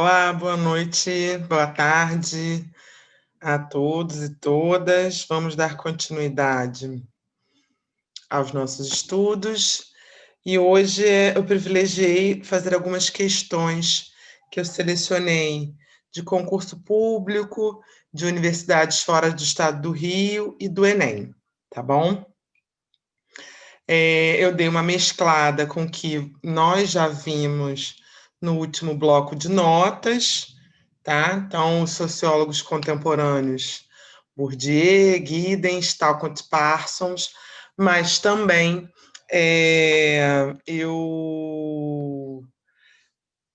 Olá, boa noite, boa tarde a todos e todas. Vamos dar continuidade aos nossos estudos e hoje eu privilegiei fazer algumas questões que eu selecionei de concurso público, de universidades fora do estado do Rio e do Enem, tá bom? Eu dei uma mesclada com o que nós já vimos no último bloco de notas, tá? Então, os sociólogos contemporâneos, Bourdieu, Giddens, Talcott Parsons, mas também eu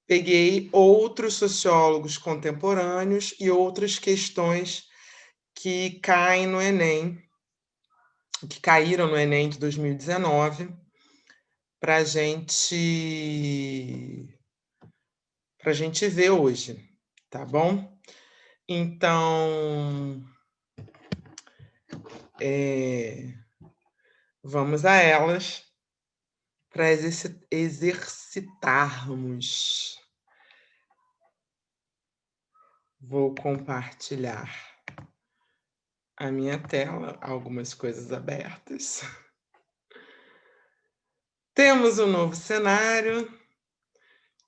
peguei outros sociólogos contemporâneos e outras questões que caem no Enem, que caíram no Enem de 2019, para a gente ver hoje, tá bom? Então, vamos a elas para exercitarmos. Vou compartilhar a minha tela, algumas coisas abertas. Temos um novo cenário.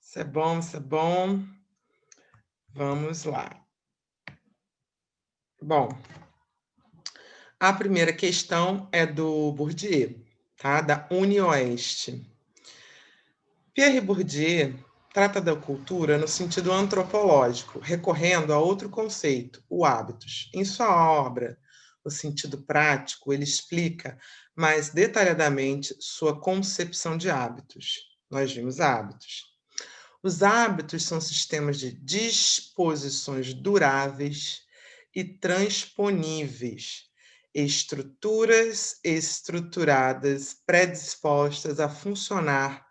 Isso é bom, isso é bom. Vamos lá. Bom, a primeira questão é do Bourdieu, tá? Da UniOeste. Pierre Bourdieu trata da cultura no sentido antropológico, recorrendo a outro conceito, o hábitos. Em sua obra, O Sentido Prático, ele explica mais detalhadamente sua concepção de hábitos. Nós vimos hábitos. Os hábitos são sistemas de disposições duráveis e transponíveis, estruturas estruturadas predispostas a funcionar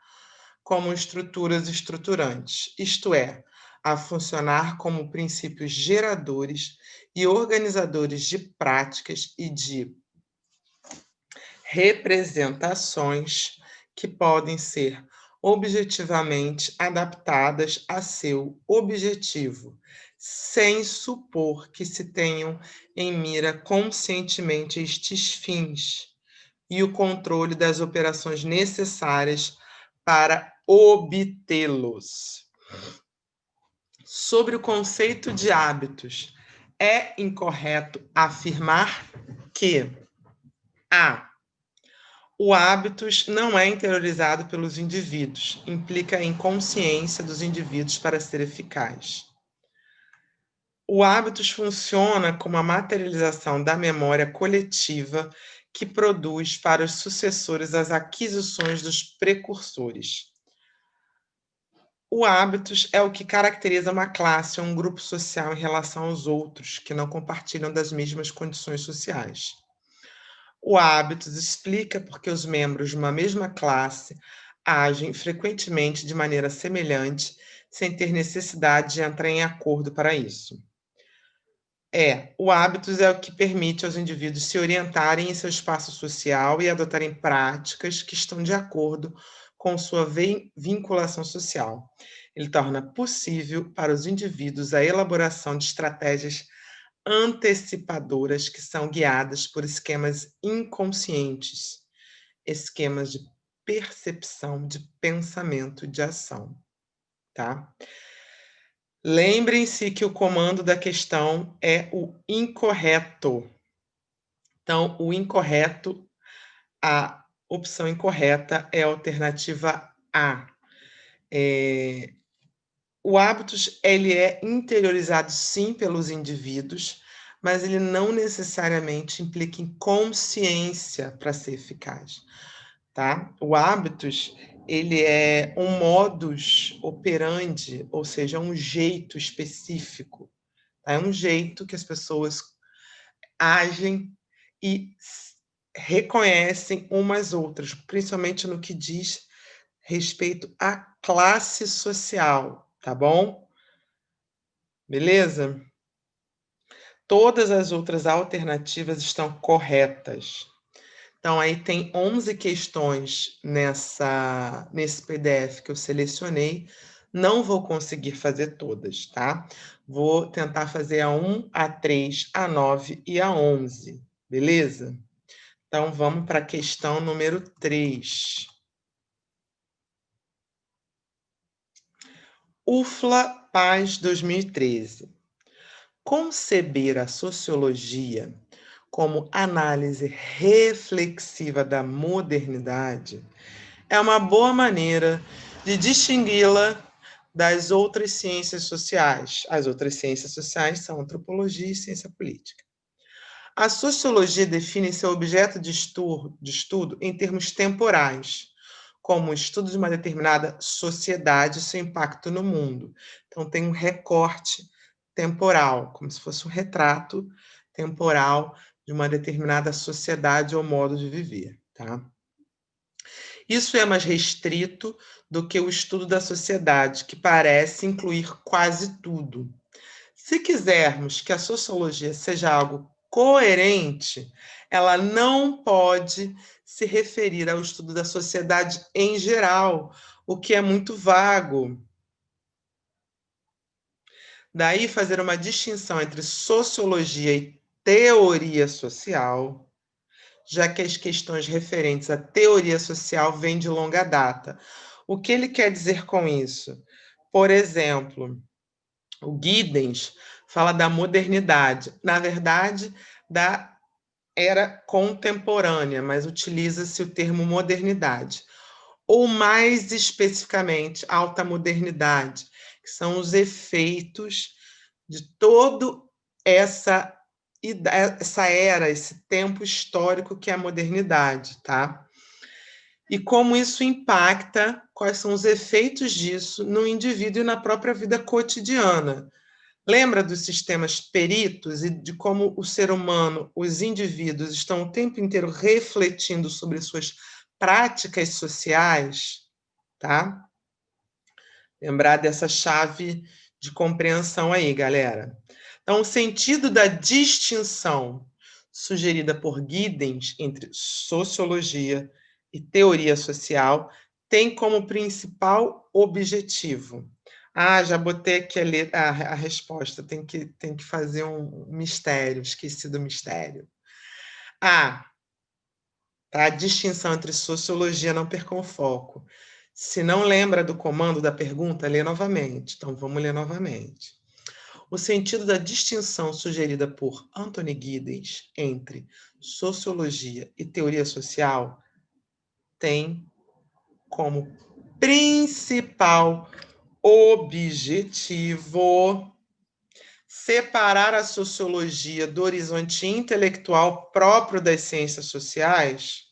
como estruturas estruturantes, isto é, a funcionar como princípios geradores e organizadores de práticas e de representações que podem ser objetivamente adaptadas a seu objetivo, sem supor que se tenham em mira conscientemente estes fins e o controle das operações necessárias para obtê-los. Sobre o conceito de hábitos, é incorreto afirmar que o hábitos não é interiorizado pelos indivíduos, implica a inconsciência dos indivíduos para ser eficaz. O hábitos funciona como a materialização da memória coletiva que produz para os sucessores as aquisições dos precursores. O hábitos é o que caracteriza uma classe ou um grupo social em relação aos outros que não compartilham das mesmas condições sociais. O hábitos explica porque os membros de uma mesma classe agem frequentemente de maneira semelhante, sem ter necessidade de entrar em acordo para isso. O hábitos é o que permite aos indivíduos se orientarem em seu espaço social e adotarem práticas que estão de acordo com sua vinculação social. Ele torna possível para os indivíduos a elaboração de estratégias antecipadoras que são guiadas por esquemas inconscientes, esquemas de percepção, de pensamento, de ação, tá? Lembrem-se que o comando da questão é o incorreto. Então, o incorreto, a opção incorreta é a alternativa A. O hábitos, ele é interiorizado, sim, pelos indivíduos, mas ele não necessariamente implica em consciência para ser eficaz, tá? O hábitos, ele é um modus operandi, ou seja, um jeito específico. Tá? É um jeito que as pessoas agem e reconhecem umas às outras, principalmente no que diz respeito à classe social, tá bom? Beleza? Todas as outras alternativas estão corretas. Então, aí tem 11 questões nesse PDF que eu selecionei Não vou conseguir fazer todas, tá? Vou tentar fazer a 1, a 3, a 9 e a 11, beleza? Então, vamos para a questão número 3. UFLA Paz 2013. Conceber a sociologia como análise reflexiva da modernidade é uma boa maneira de distingui-la das outras ciências sociais. As outras ciências sociais são antropologia e ciência política. A sociologia define seu objeto de estudo em termos temporais, como o estudo de uma determinada sociedade e seu impacto no mundo. Então, tem um recorte temporal, como se fosse um retrato temporal de uma determinada sociedade ou modo de viver, tá? Isso é mais restrito do que o estudo da sociedade, que parece incluir quase tudo. Se quisermos que a sociologia seja algo coerente, ela não pode se referir ao estudo da sociedade em geral, o que é muito vago. Daí fazer uma distinção entre sociologia e teoria social, já que as questões referentes à teoria social vêm de longa data. O que ele quer dizer com isso? Por exemplo, o Giddens fala da modernidade, na verdade, da era contemporânea, mas utiliza-se o termo modernidade. Ou mais especificamente, alta modernidade, que são os efeitos de todo essa era, esse tempo histórico que é a modernidade, tá? E como isso impacta, quais são os efeitos disso no indivíduo e na própria vida cotidiana. Lembra dos sistemas peritos e de como o ser humano, os indivíduos, estão o tempo inteiro refletindo sobre suas práticas sociais, tá? Lembrar dessa chave de compreensão aí, galera. Então, o sentido da distinção sugerida por Giddens entre sociologia e teoria social tem como principal objetivo. Ah, já botei aqui a resposta, tem que fazer um mistério, esqueci do mistério. Ah, tá? A distinção entre sociologia, não percam o foco. Se não lembra do comando da pergunta, lê novamente. Então, vamos ler novamente. O sentido da distinção sugerida por Anthony Giddens entre sociologia e teoria social tem como principal objetivo separar a sociologia do horizonte intelectual próprio das ciências sociais.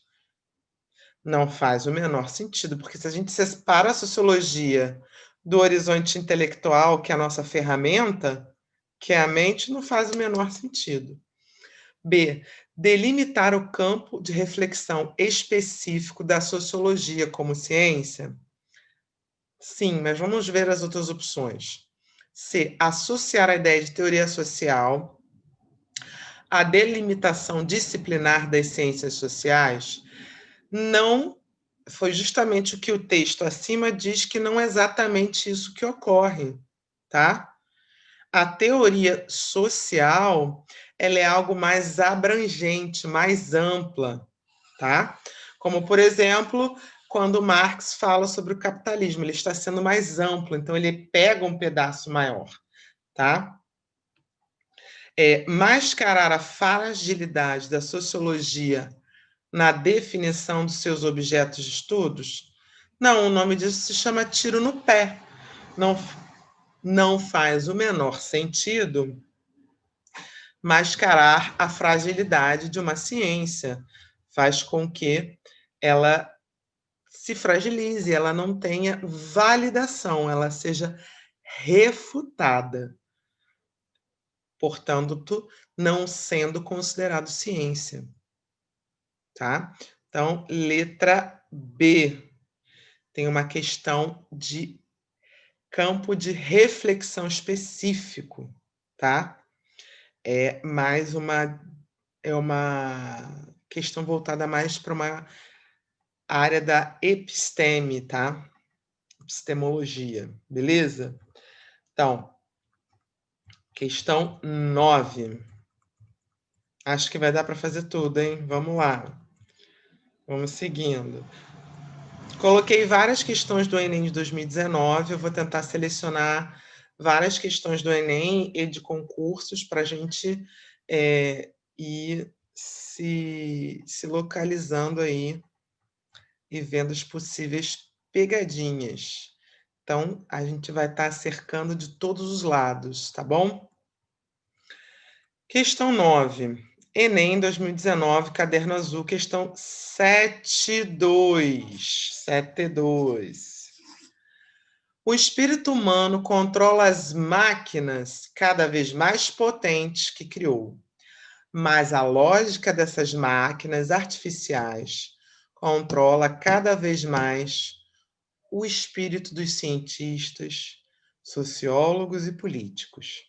Não faz o menor sentido, porque se a gente separa a sociologia do horizonte intelectual, que é a nossa ferramenta, que é a mente, não faz o menor sentido. B. Delimitar o campo de reflexão específico da sociologia como ciência. Sim, mas vamos ver as outras opções. C. Associar a ideia de teoria social à delimitação disciplinar das ciências sociais. Não foi justamente o que o texto acima diz, que não é exatamente isso que ocorre, tá? A teoria social, ela é algo mais abrangente, mais ampla, tá? Como, por exemplo, quando Marx fala sobre o capitalismo, ele está sendo mais amplo, então ele pega um pedaço maior, tá? Mascarar a fragilidade da sociologia na definição dos seus objetos de estudos? Não, o nome disso se chama tiro no pé. Não, não faz o menor sentido mascarar a fragilidade de uma ciência. Faz com que ela se fragilize, ela não tenha validação, ela seja refutada. Portanto, não sendo considerado ciência. Tá? Então, letra B. Tem uma questão de campo de reflexão específico, tá? É uma questão voltada mais para uma área da episteme, tá? epistemologia, beleza? Então, questão 9. Acho que vai dar para fazer tudo, hein? Vamos lá. Vamos seguindo. Coloquei várias questões do Enem de 2019. Eu vou tentar selecionar várias questões do Enem e de concursos para a gente ir se localizando aí e vendo as possíveis pegadinhas. Então, a gente vai estar cercando de todos os lados, tá bom? Questão 9. Enem 2019, caderno azul, questão 7.2. 7.2. O espírito humano controla as máquinas cada vez mais potentes que criou, mas a lógica dessas máquinas artificiais controla cada vez mais o espírito dos cientistas, sociólogos e políticos.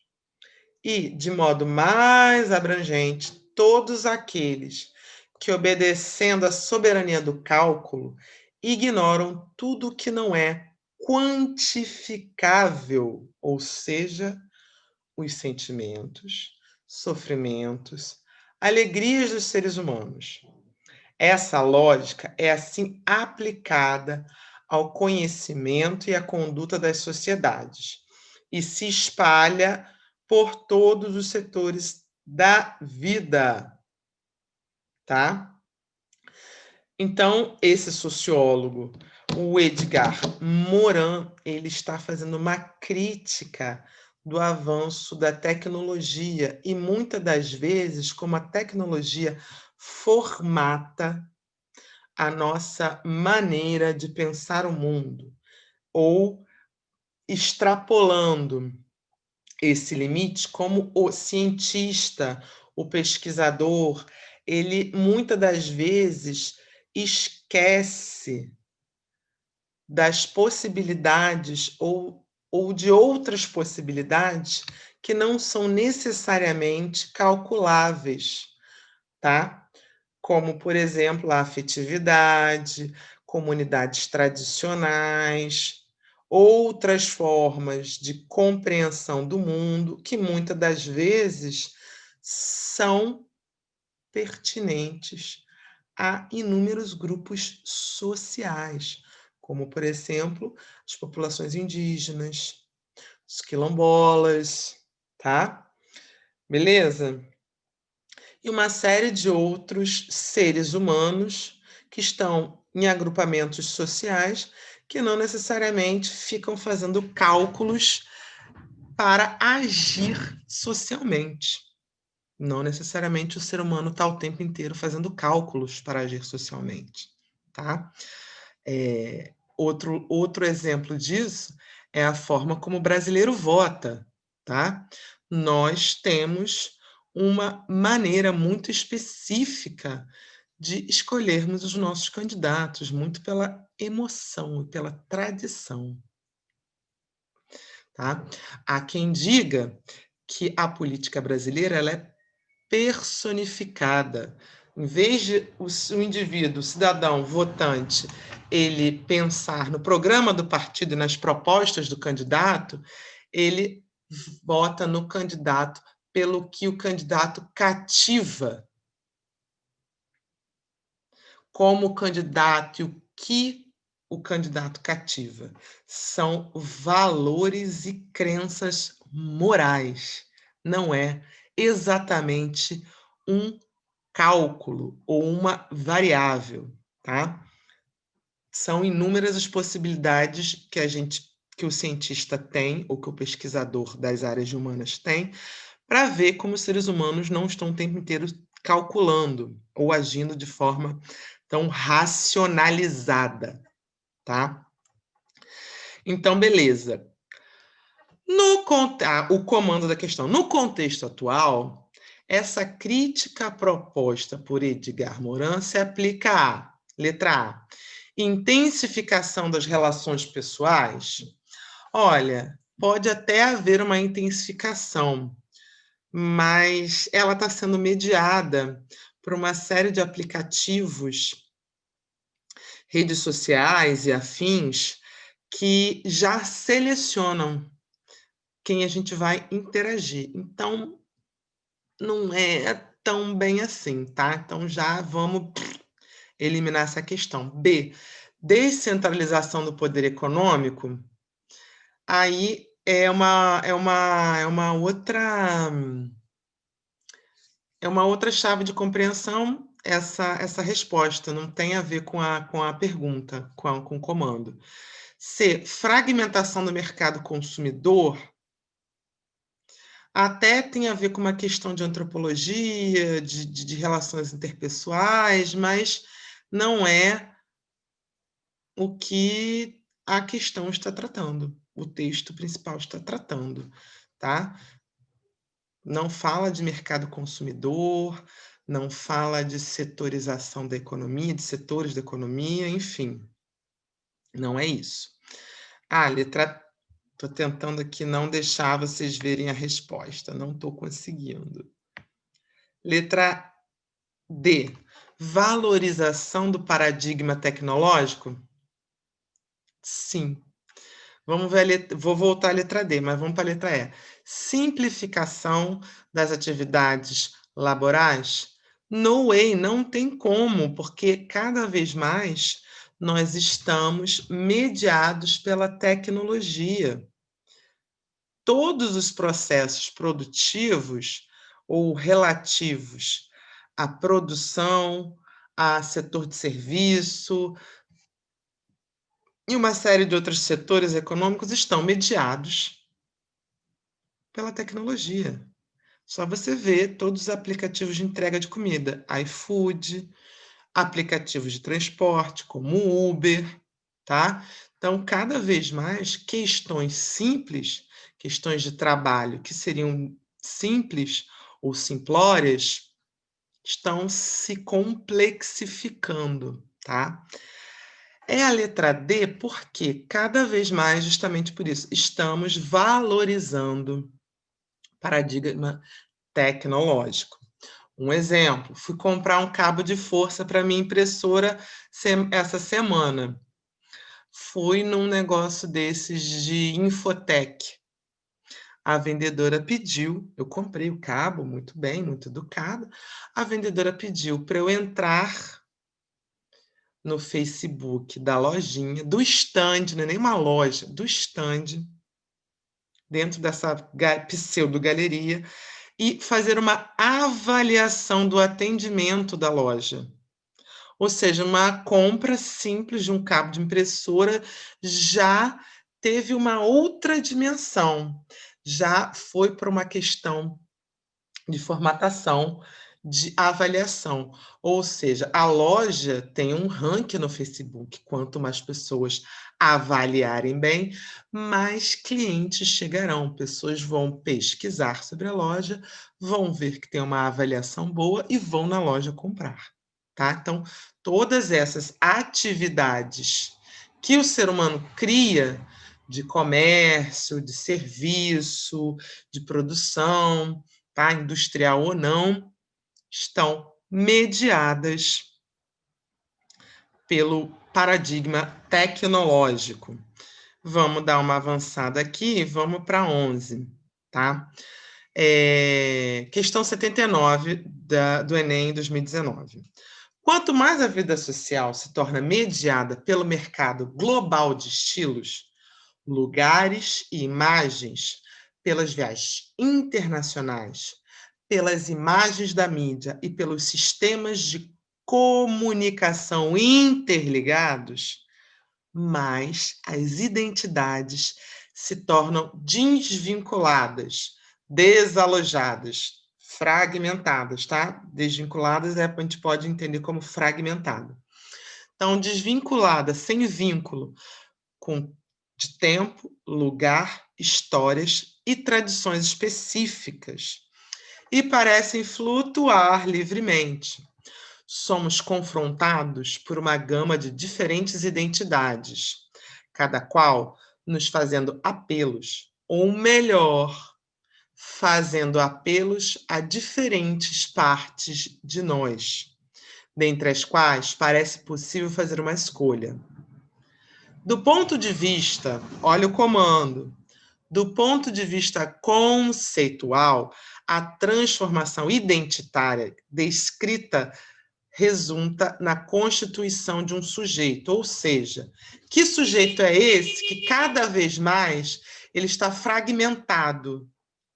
E, de modo mais abrangente, todos aqueles que, obedecendo à soberania do cálculo, ignoram tudo que não é quantificável, ou seja, os sentimentos, sofrimentos, alegrias dos seres humanos. Essa lógica é assim aplicada ao conhecimento e à conduta das sociedades e se espalha por todos os setores da vida, tá? Então, esse sociólogo, o Edgar Morin, ele está fazendo uma crítica do avanço da tecnologia e muitas das vezes como a tecnologia formata a nossa maneira de pensar o mundo, ou extrapolando esse limite, como o cientista, o pesquisador, ele muitas das vezes esquece das possibilidades ou de outras possibilidades que não são necessariamente calculáveis, tá? Como, por exemplo, a afetividade, comunidades tradicionais, outras formas de compreensão do mundo que muitas das vezes são pertinentes a inúmeros grupos sociais, como, por exemplo, as populações indígenas, os quilombolas, tá? Beleza? E uma série de outros seres humanos que estão em agrupamentos sociais que não necessariamente ficam fazendo cálculos para agir socialmente. Não necessariamente o ser humano está o tempo inteiro fazendo cálculos para agir socialmente, tá? Outro exemplo disso é a forma como o brasileiro vota, tá? Nós temos uma maneira muito específica de escolhermos os nossos candidatos, muito pela emoção e pela tradição, tá? Há quem diga que a política brasileira ela é personificada. Em vez de o indivíduo, o cidadão votante, ele pensar no programa do partido e nas propostas do candidato, ele vota no candidato pelo que o candidato cativa como candidato e o que o candidato cativa. São valores e crenças morais. Não é exatamente um cálculo ou uma variável, tá? São inúmeras as possibilidades que o cientista tem, ou que o pesquisador das áreas humanas tem, para ver como os seres humanos não estão o tempo inteiro calculando ou agindo de forma tão racionalizada, tá? Então, beleza. O comando da questão. No contexto atual, essa crítica proposta por Edgar Morin se aplica a, letra A, intensificação das relações pessoais. Olha, pode até haver uma intensificação, mas ela está sendo mediada por uma série de aplicativos, redes sociais e afins, que já selecionam quem a gente vai interagir. Então, não é tão bem assim, tá? Então já vamos eliminar essa questão. B, descentralização do poder econômico. Aí é uma outra chave de compreensão essa resposta, não tem a ver com a pergunta, com o comando. C, fragmentação do mercado consumidor, até tem a ver com uma questão de antropologia, de relações interpessoais, mas não é o que a questão está tratando, o texto principal está tratando, tá? Não fala de mercado consumidor, não fala de setorização da economia, de setores da economia, enfim, não é isso. Letra. Estou tentando aqui não deixar vocês verem a resposta, não estou conseguindo. Letra D. Valorização do paradigma tecnológico? Sim. Vamos ver vou voltar à letra D, mas vamos para a letra E. Simplificação das atividades laborais? No way, não tem como, porque cada vez mais nós estamos mediados pela tecnologia. Todos os processos produtivos ou relativos à produção, a setor de serviço e uma série de outros setores econômicos estão mediados pela tecnologia. Só você ver todos os aplicativos de entrega de comida, iFood, aplicativos de transporte como Uber, tá? Então, cada vez mais, questões simples, questões de trabalho que seriam simples ou simplórias, estão se complexificando, tá? É a letra D porque cada vez mais, justamente por isso, estamos valorizando paradigma tecnológico. Um exemplo, fui comprar um cabo de força para minha impressora essa semana. Fui num negócio desses de Infotec. A vendedora pediu, eu comprei o cabo, muito bem, muito educada. A vendedora pediu para eu entrar no Facebook da lojinha, do stand, não é nem uma loja, do stand, dentro dessa pseudo-galeria, e fazer uma avaliação do atendimento da loja. Ou seja, uma compra simples de um cabo de impressora já teve uma outra dimensão, já foi para uma questão de formatação, de avaliação. Ou seja, a loja tem um ranking no Facebook. Quanto mais pessoas avaliarem bem, mais clientes chegarão. Pessoas vão pesquisar sobre a loja, vão ver que tem uma avaliação boa e vão na loja comprar. Tá? Então, todas essas atividades que o ser humano cria de comércio, de serviço, de produção, tá? Industrial ou não, estão mediadas pelo paradigma tecnológico. Vamos dar uma avançada aqui, vamos para 11, tá? Questão 79 do Enem 2019. Quanto mais a vida social se torna mediada pelo mercado global de estilos, lugares e imagens, pelas viagens internacionais, pelas imagens da mídia e pelos sistemas de comunicação interligados, mais as identidades se tornam desvinculadas, desalojadas, fragmentadas, tá? Desvinculadas a gente pode entender como fragmentada. Então, desvinculada, sem vínculo, de tempo, lugar, histórias e tradições específicas, e parecem flutuar livremente. Somos confrontados por uma gama de diferentes identidades, cada qual nos fazendo apelos, ou melhor, fazendo apelos a diferentes partes de nós, dentre as quais parece possível fazer uma escolha. Do ponto de vista, olha o comando, do ponto de vista conceitual, a transformação identitária descrita resulta na constituição de um sujeito, ou seja, que sujeito é esse que cada vez mais ele está fragmentado?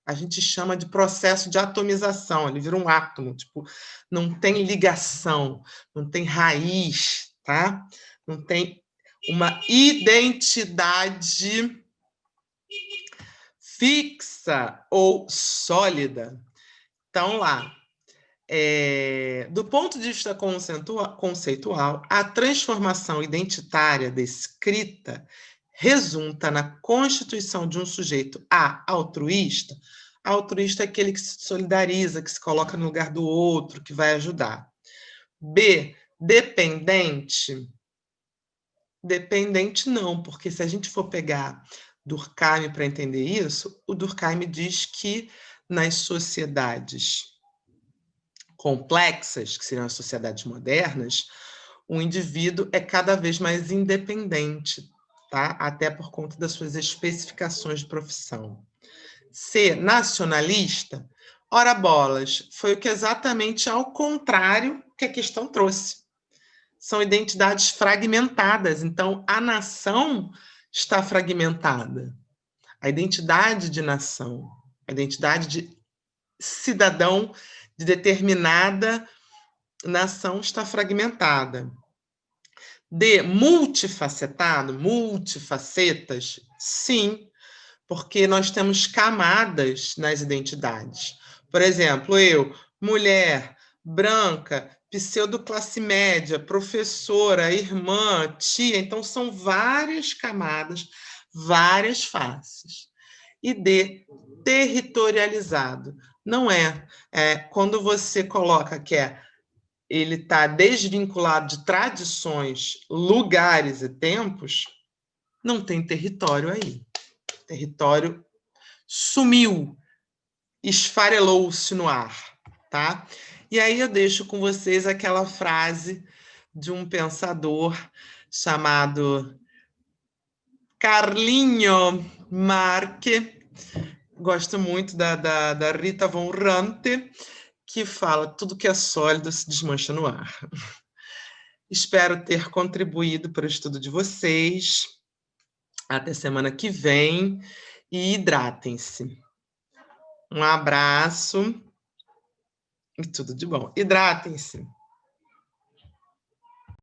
A gente chama de processo de atomização, ele vira um átomo, tipo, não tem ligação, não tem raiz, tá? Não tem uma identidade fixa ou sólida. Então, lá, do ponto de vista conceitual, a transformação identitária descrita resulta na constituição de um sujeito A, altruísta. Altruísta é aquele que se solidariza, que se coloca no lugar do outro, que vai ajudar. B, dependente. Dependente não, porque se a gente for pegar Durkheim para entender isso, o Durkheim diz que nas sociedades complexas, que seriam as sociedades modernas, o indivíduo é cada vez mais independente, tá? Até por conta das suas especificações de profissão. C, nacionalista, ora bolas, foi o que exatamente ao contrário que a questão trouxe. São identidades fragmentadas, então a nação está fragmentada. A identidade de nação, a identidade de cidadão de determinada nação está fragmentada. D, multifacetado, multifacetas, sim, porque nós temos camadas nas identidades. Por exemplo, eu, mulher, branca, pseudo-classe média, professora, irmã, tia, então são várias camadas, várias faces. E D, territorializado. Não é. Quando você coloca que ele está desvinculado de tradições, lugares e tempos, não tem território aí. O território sumiu, esfarelou-se no ar, tá? E aí eu deixo com vocês aquela frase de um pensador chamado Carlinho Marque, gosto muito da Rita Von Rante, que fala: tudo que é sólido se desmancha no ar. Espero ter contribuído para o estudo de vocês. Até semana que vem e hidratem-se. Um abraço e tudo de bom. Hidratem-se.